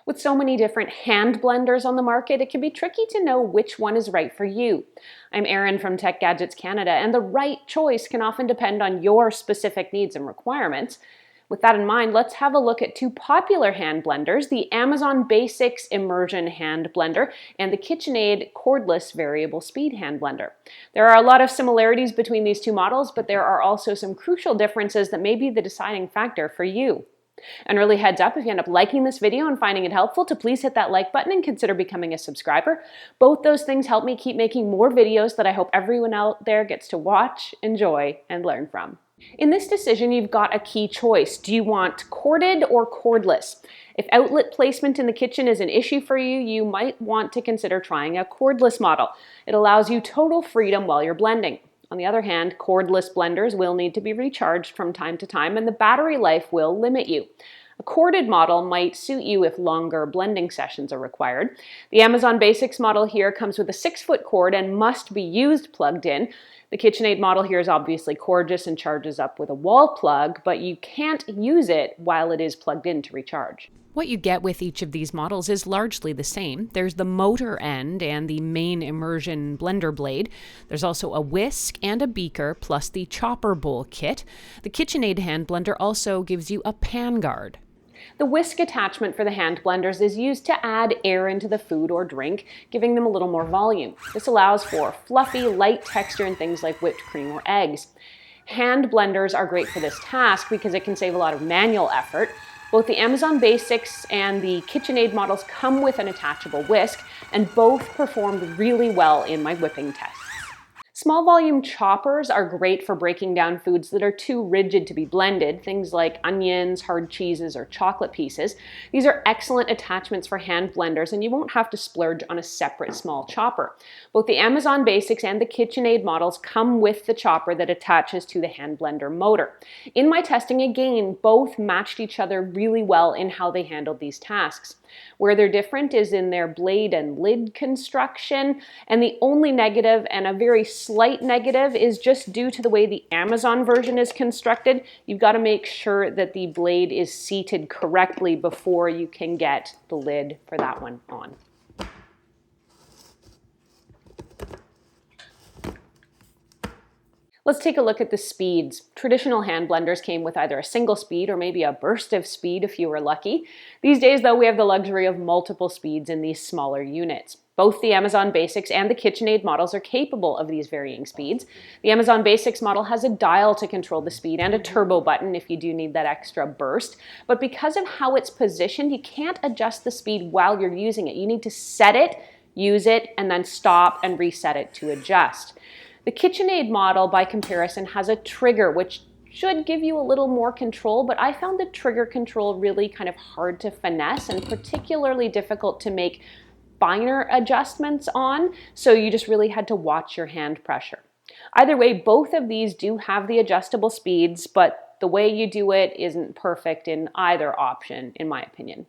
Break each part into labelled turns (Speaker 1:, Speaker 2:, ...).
Speaker 1: With so many different hand blenders on the market, it can be tricky to know which one is right for you. I'm Erin from Tech Gadgets Canada, and the right choice can often depend on your specific needs and requirements. With that in mind, let's have a look at two popular hand blenders, the Amazon Basics Immersion Hand Blender and the KitchenAid Cordless Variable Speed Hand Blender. There are a lot of similarities between these two models, but there are also some crucial differences that may be the deciding factor for you. An early heads up, if you end up liking this video and finding it helpful, to please hit that like button and consider becoming a subscriber. Both those things help me keep making more videos that I hope everyone out there gets to watch, enjoy, and learn from. In this decision, you've got a key choice. Do you want corded or cordless? If outlet placement in the kitchen is an issue for you, you might want to consider trying a cordless model. It allows you total freedom while you're blending. On the other hand, cordless blenders will need to be recharged from time to time, and the battery life will limit you. A corded model might suit you if longer blending sessions are required. The Amazon Basics model here comes with a 6-foot cord and must be used plugged in. The KitchenAid model here is obviously cordless and charges up with a wall plug, but you can't use it while it is plugged in to recharge.
Speaker 2: What you get with each of these models is largely the same. There's the motor end and the main immersion blender blade. There's also a whisk and a beaker, plus the chopper bowl kit. The KitchenAid hand blender also gives you a pan guard.
Speaker 1: The whisk attachment for the hand blenders is used to add air into the food or drink, giving them a little more volume. This allows for fluffy, light texture in things like whipped cream or eggs. Hand blenders are great for this task because it can save a lot of manual effort. Both the Amazon Basics and the KitchenAid models come with an attachable whisk, and both performed really well in my whipping tests. Small volume choppers are great for breaking down foods that are too rigid to be blended, things like onions, hard cheeses, or chocolate pieces. These are excellent attachments for hand blenders, and you won't have to splurge on a separate small chopper. Both the Amazon Basics and the KitchenAid models come with the chopper that attaches to the hand blender motor. In my testing, again, both matched each other really well in how they handled these tasks. Where they're different is in their blade and lid construction, and the only negative, and a very slight negative, is just due to the way the Amazon version is constructed. You've got to make sure that the blade is seated correctly before you can get the lid for that one on. Let's take a look at the speeds. Traditional hand blenders came with either a single speed or maybe a burst of speed if you were lucky. These days, though, we have the luxury of multiple speeds in these smaller units. Both the Amazon Basics and the KitchenAid models are capable of these varying speeds. The Amazon Basics model has a dial to control the speed and a turbo button if you do need that extra burst. But because of how it's positioned, you can't adjust the speed while you're using it. You need to set it, use it, and then stop and reset it to adjust. The KitchenAid model, by comparison, has a trigger, which should give you a little more control, but I found the trigger control really kind of hard to finesse and particularly difficult to make finer adjustments on, so you just really had to watch your hand pressure. Either way, both of these do have the adjustable speeds, but the way you do it isn't perfect in either option, in my opinion.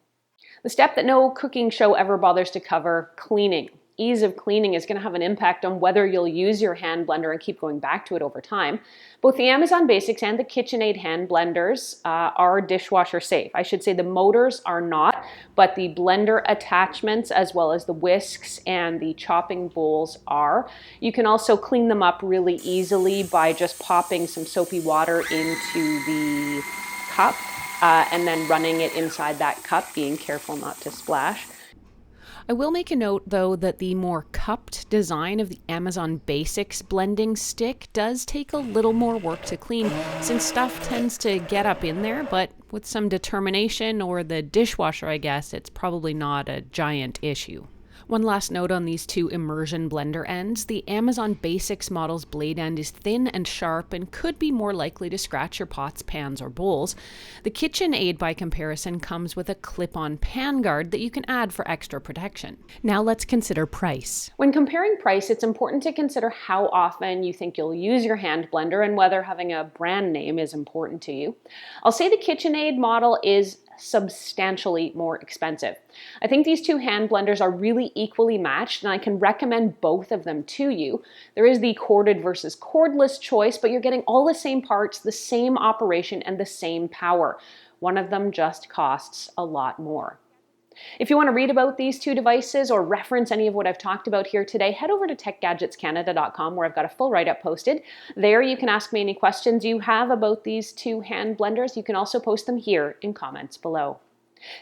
Speaker 1: The step that no cooking show ever bothers to cover: cleaning. Ease of cleaning is going to have an impact on whether you'll use your hand blender and keep going back to it over time. Both the Amazon Basics and the KitchenAid hand blenders are dishwasher safe. I should say the motors are not, but the blender attachments as well as the whisks and the chopping bowls are. You can also clean them up really easily by just popping some soapy water into the cup and then running it inside that cup, being careful not to splash.
Speaker 2: I will make a note, though, that the more cupped design of the Amazon Basics blending stick does take a little more work to clean, since stuff tends to get up in there, but with some determination or the dishwasher, I guess, it's probably not a giant issue. One last note on these two immersion blender ends: the Amazon Basics model's blade end is thin and sharp and could be more likely to scratch your pots, pans, or bowls. The KitchenAid, by comparison, comes with a clip-on pan guard that you can add for extra protection. Now let's consider price.
Speaker 1: When comparing price, it's important to consider how often you think you'll use your hand blender and whether having a brand name is important to you. I'll say the KitchenAid model is substantially more expensive. I think these two hand blenders are really equally matched, and I can recommend both of them to you. There is the corded versus cordless choice, but you're getting all the same parts, the same operation, and the same power. One of them just costs a lot more. If you want to read about these two devices or reference any of what I've talked about here today, head over to techgadgetscanada.com where I've got a full write-up posted. There you can ask me any questions you have about these two hand blenders. You can also post them here in comments below.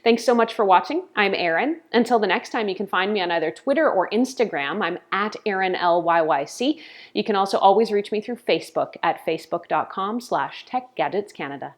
Speaker 1: Thanks so much for watching. I'm Erin. Until the next time, you can find me on either Twitter or Instagram. I'm at ErinLYYC. You can also always reach me through Facebook at facebook.com/techgadgetscanada.